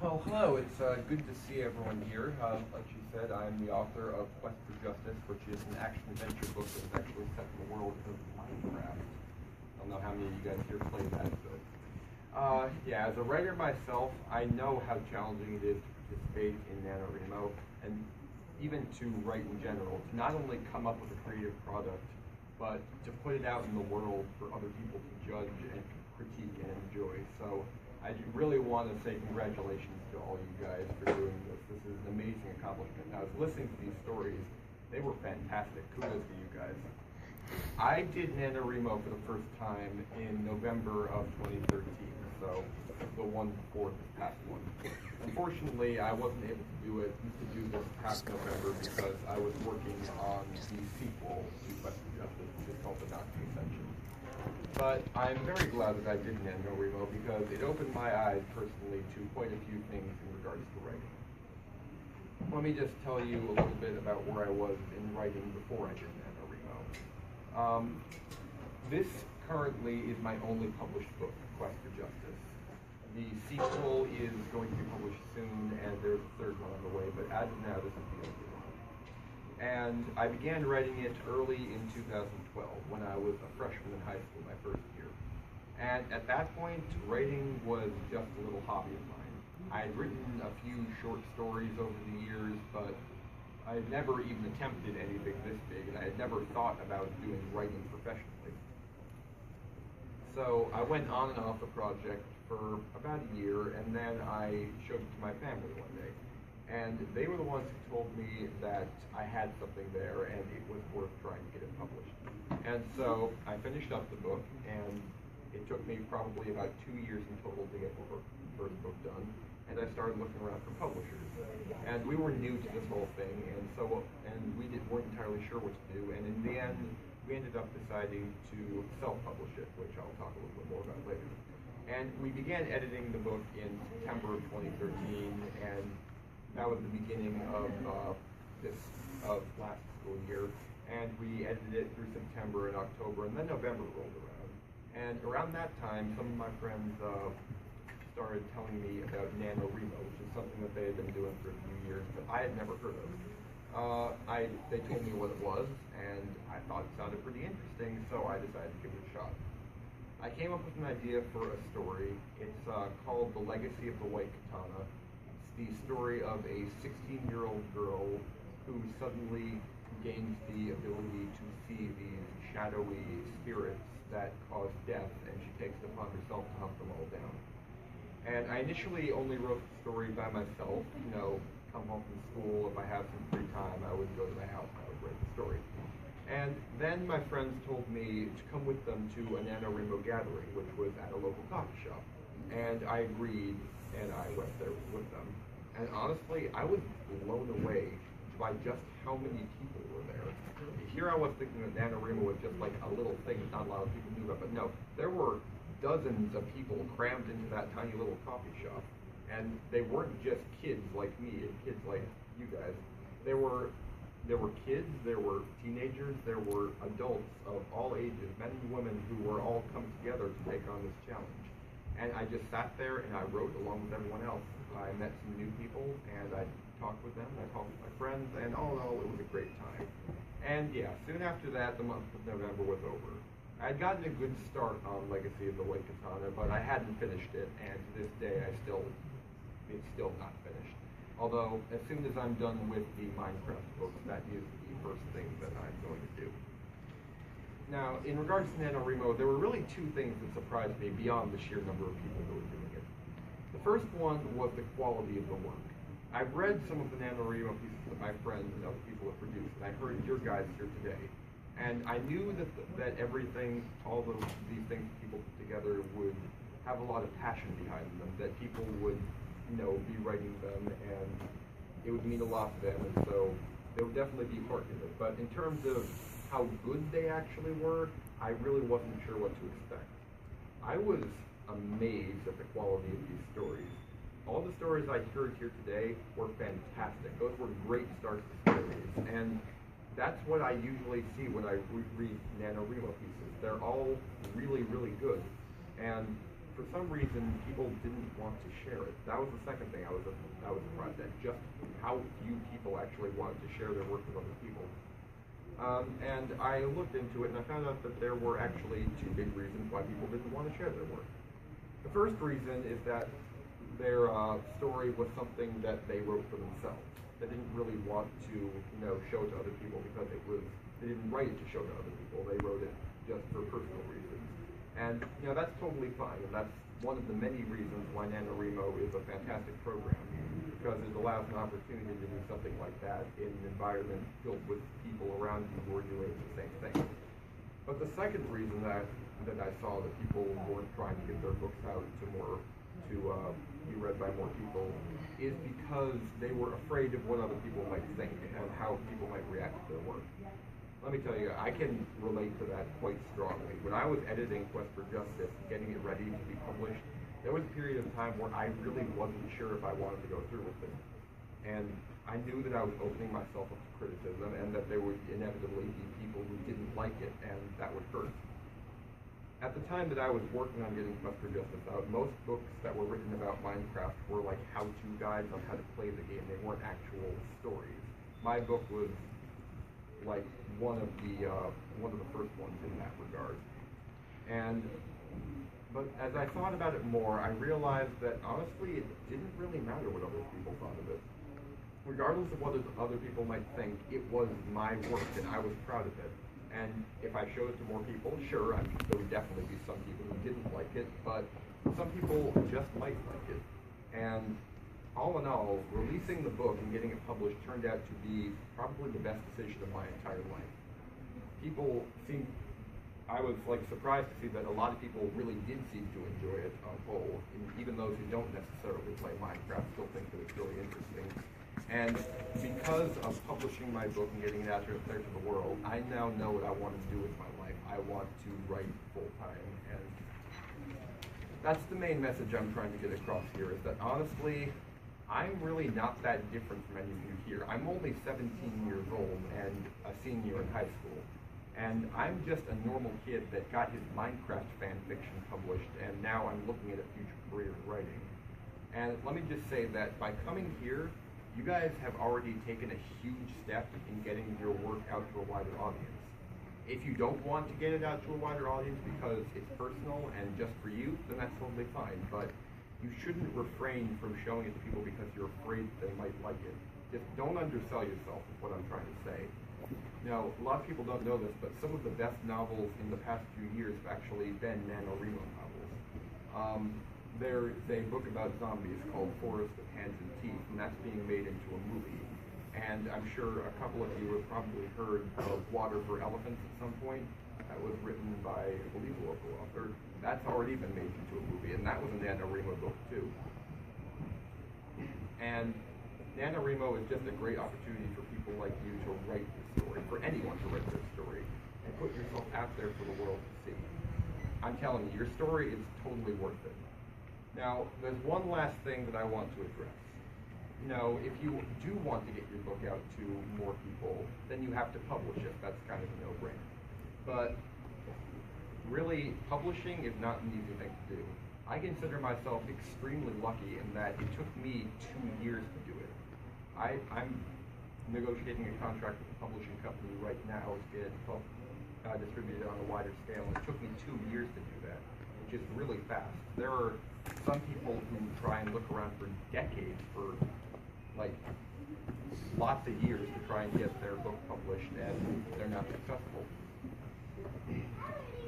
Well, hello. It's good to see everyone here. Like she said, I'm the author of Quest for Justice, which is an action-adventure book that is actually set in the world of Minecraft. I don't know how many of you guys here play that, but yeah, as a writer myself, I know how challenging it is to participate in NaNoWriMo, and even to write in general, to not only come up with a creative product, but to put it out in the world for other people to judge and critique and enjoy. So I really want to say congratulations to all you guys for doing this. This is an amazing accomplishment. I was listening to these stories. They were fantastic. Kudos to you guys. I did NaNoWriMo for the first time in November of 2013, so the one before this past one. Unfortunately, I wasn't able to do this past November because I was working on the sequel to Quest for Justice, which is called the Doctrine Ascension. But I'm very glad that I did NaNoWriMo because it opened my eyes personally to quite a few things in regards to writing. Let me just tell you a little bit about where I was in writing before I did NaNoWriMo. This currently is my only published book, Quest for Justice. The sequel is going to be published soon, and there's a third one on the way, but as of now, this is the only one. And I began writing it early in 2012, when I was a freshman in high school, my first year. And at that point, writing was just a little hobby of mine. I had written a few short stories over the years, but I had never even attempted anything this big, and I had never thought about doing writing professionally. So I went on and off the project for about a year, and then I showed it to my family one day. And they were the ones who told me that I had something there and it was worth trying to get it published. And so I finished up the book, and it took me probably about 2 years in total to get the first book done. And I started looking around for publishers. And we were new to this whole thing, and we weren't entirely sure what to do. And in the end, we ended up deciding to self-publish it, which I'll talk a little bit more about later. And we began editing the book in September of 2013, and that was the beginning of last school year. And we edited it through September and October, and then November rolled around. And around that time, some of my friends started telling me about NaNoWriMo, which is something that they had been doing for a few years, but I had never heard of. They told me what it was, and I thought it sounded pretty interesting, so I decided to give it a shot. I came up with an idea for a story. It's called The Legacy of the White Katana. It's the story of a 16-year-old girl who suddenly gains the ability to see these shadowy spirits that cause death, and she takes it upon herself to hunt them all down. And I initially only wrote the story by myself. Come home from school, if I have some free time, I would go to my house and I would write the story. And then my friends told me to come with them to a NaNoWriMo gathering, which was at a local coffee shop. And I agreed, and I went there with them. And honestly, I was blown away by just how many people were there. Here I was thinking that NaNoWriMo was just like a little thing that not a lot of people knew about, but no, there were dozens of people crammed into that tiny little coffee shop. And they weren't just kids like me and kids like you guys. There were kids, there were teenagers, there were adults of all ages, men and women who were all come together to take on this challenge. And I just sat there and I wrote along with everyone else. I met some new people and I talked with them, I talked with my friends, and all in all, it was a great time. And yeah, soon after that, the month of November was over. I had gotten a good start on Legacy of the White Katana, but I hadn't finished it, and to this day, it's still not finished. Although, as soon as I'm done with the Minecraft books, that is the first thing that I'm going to do. Now, in regards to NaNoWriMo, there were really two things that surprised me beyond the sheer number of people who were doing it. The first one was the quality of the work. I've read some of the NaNoWriMo pieces that my friends and other people have produced, and I heard your guys here today. And I knew that everything, all these things people put together would have a lot of passion behind them, that people would be writing them, and it would mean a lot to them, and so they would definitely be part of it. But in terms of how good they actually were, I really wasn't sure what to expect. I was amazed at the quality of these stories. All the stories I heard here today were fantastic. Those were great starts to stories, and that's what I usually see when I read NaNoWriMo pieces. They're all really, really good. And for some reason, people didn't want to share it. That was the second thing I was surprised at, just how few people actually wanted to share their work with other people. And I looked into it, and I found out that there were actually two big reasons why people didn't want to share their work. The first reason is that their story was something that they wrote for themselves. They didn't really want to, show it to other people because they didn't write it to show to other people. They wrote it just for personal reasons. And, that's totally fine, and that's one of the many reasons why NaNoWriMo is a fantastic program, because it allows an opportunity to do something like that in an environment filled with people around you who are doing the same thing. But the second reason that I saw that people weren't trying to get their books out to be read by more people is because they were afraid of what other people might think and how people might react to their work. Let me tell you, I can relate to that quite strongly. When I was editing Quest for Justice, getting it ready to be published, there was a period of time where I really wasn't sure if I wanted to go through with it. And I knew that I was opening myself up to criticism and that there would inevitably be people who didn't like it, and that would hurt. At the time that I was working on getting Quest for Justice out, most books that were written about Minecraft were like how-to guides on how to play the game. They weren't actual stories. My book was like one of the first ones in that regard. But as I thought about it more, I realized that honestly it didn't really matter what other people thought of it. Regardless of what other people might think, it was my work and I was proud of it. And if I showed it to more people, sure, there would definitely be some people who didn't like it, but some people just might like it. And all in all, releasing the book and getting it published turned out to be probably the best decision of my entire life. I was surprised to see that a lot of people really did seem to enjoy it on whole, and even those who don't necessarily play Minecraft still think that it's really interesting. And because of publishing my book and getting it out there to the world, I now know what I want to do with my life. I want to write full-time, and that's the main message I'm trying to get across here, is that honestly, I'm really not that different from any of you here. I'm only 17 years old and a senior in high school. And I'm just a normal kid that got his Minecraft fan fiction published, and now I'm looking at a future career in writing. And let me just say that by coming here, you guys have already taken a huge step in getting your work out to a wider audience. If you don't want to get it out to a wider audience because it's personal and just for you, then that's totally fine. But you shouldn't refrain from showing it to people because you're afraid they might like it. Just don't undersell yourself, is what I'm trying to say. Now, a lot of people don't know this, but some of the best novels in the past few years have actually been NaNoWriMo novels. There's a book about zombies called Forest of Hands and Teeth, and that's being made into a movie. And I'm sure a couple of you have probably heard of Water for Elephants at some point. That was written by, I believe, a local author. That's already been made into a movie, and that was a NaNoWriMo book too. And NaNoWriMo is just a great opportunity for people like you to write the story, for anyone to write their story, and put yourself out there for the world to see. I'm telling you, your story is totally worth it. Now, there's one last thing that I want to address. If you do want to get your book out to more people, then you have to publish it. That's kind of a no-brainer. But really, publishing is not an easy thing to do. I consider myself extremely lucky in that it took me 2 years to do it. I'm negotiating a contract with a publishing company right now to get it distributed on a wider scale. It took me 2 years to do that, which is really fast. There are some people who try and look around for decades, for lots of years, to try and get their book published, and they're not successful.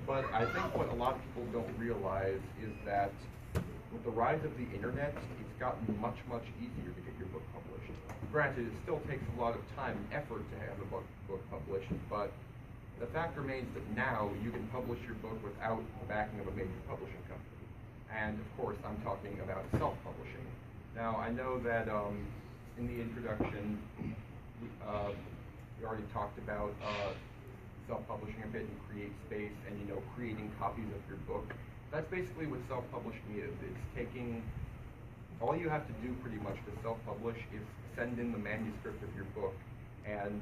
But I think what a lot of people don't realize is that with the rise of the internet, it's gotten much, much easier to get your book published. Granted, it still takes a lot of time and effort to have a book published, but the fact remains that now you can publish your book without the backing of a major publishing company. And of course, I'm talking about self-publishing. Now, I know that in the introduction, we already talked about self-publishing a bit and create space and creating copies of your book. That's basically what self-publishing is. It's taking, all you have to do pretty much to self-publish is send in the manuscript of your book and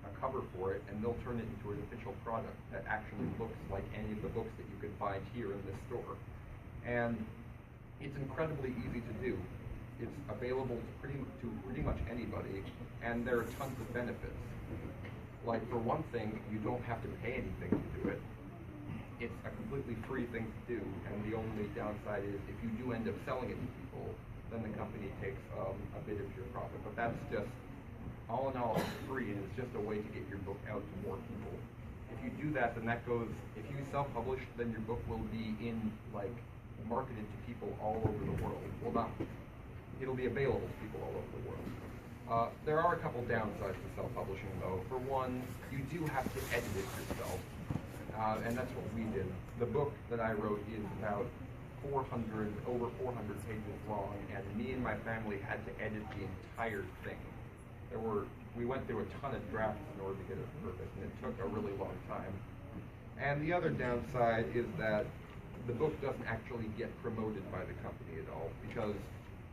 a cover for it, and they'll turn it into an official product that actually looks like any of the books that you can find here in this store. And it's incredibly easy to do. It's available to pretty much anybody, and there are tons of benefits. Like, for one thing, you don't have to pay anything to do it. It's a completely free thing to do, and the only downside is if you do end up selling it to people, then the company takes a bit of your profit. But that's just, all in all, it's free, and it's just a way to get your book out to more people. If you do that, then that goes, if you self-publish, then your book will be marketed to people all over the world. Well, it'll be available to people all over the world. There are a couple downsides to self-publishing, though. For one, you do have to edit it yourself, and that's what we did. The book that I wrote is about over 400 pages long, and me and my family had to edit the entire thing. We went through a ton of drafts in order to get it perfect, and it took a really long time. And the other downside is that the book doesn't actually get promoted by the company at all, because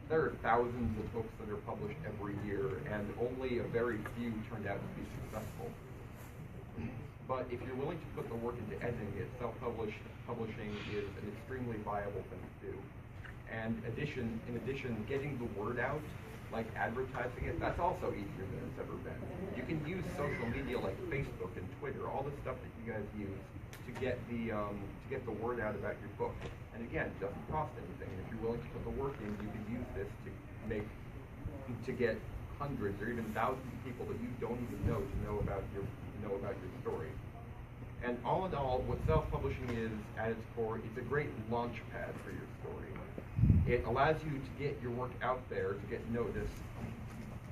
there are thousands of books that are published every year, and only a very few turned out to be successful. But if you're willing to put the work into editing it, self-publishing is an extremely viable thing to do. And in addition, getting the word out, like advertising it, that's also easier than it's ever been. You can use social media like Facebook and Twitter, all the stuff that you guys use to get the word out about your book. And again, it doesn't cost anything. If you're willing to put the work in, you can use this to get hundreds or even thousands of people that you don't even know to know about your story. And all in all, what self-publishing is at its core, it's a great launch pad for your story. It allows you to get your work out there, to get noticed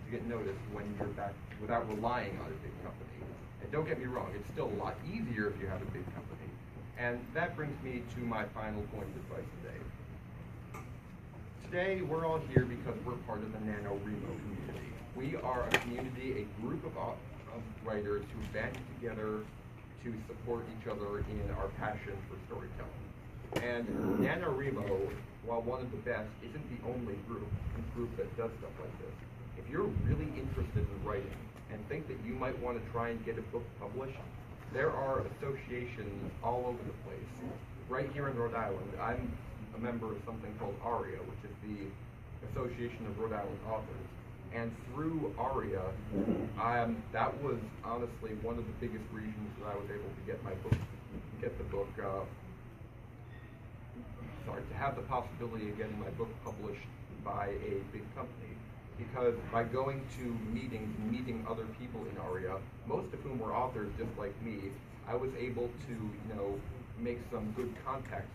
when you're back without relying on a big company. And don't get me wrong, it's still a lot easier if you have a big company. And that brings me to my final point of advice today. Today, we're all here because we're part of the NaNoWriMo community. We are a community, a group of writers who band together to support each other in our passion for storytelling. And NaNoWriMo, while one of the best, isn't the only group that does stuff like this. If you're really interested in writing and think that you might want to try and get a book published, there are associations all over the place. Right here in Rhode Island, I'm a member of something called ARIA, which is the Association of Rhode Island Authors. And through ARIA, that was honestly one of the biggest reasons that I was able to to have the possibility of getting my book published by a big company. Because by going to meetings and meeting other people in ARIA, most of whom were authors just like me, I was able to, make some good contacts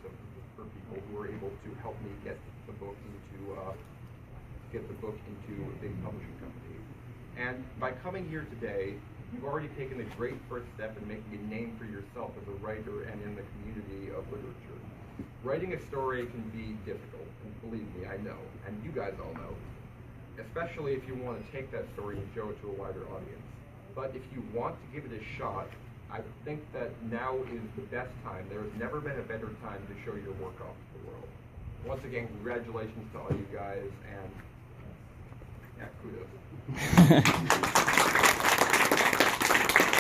for people who were able to help me get the book into a big publishing company. And by coming here today, you've already taken a great first step in making a name for yourself as a writer and in the community of literature. Writing a story can be difficult, and believe me, I know, and you guys all know, especially if you want to take that story and show it to a wider audience. But if you want to give it a shot, I think that now is the best time. There has never been a better time to show your work off to the world. Once again, congratulations to all you guys, and yeah, kudos.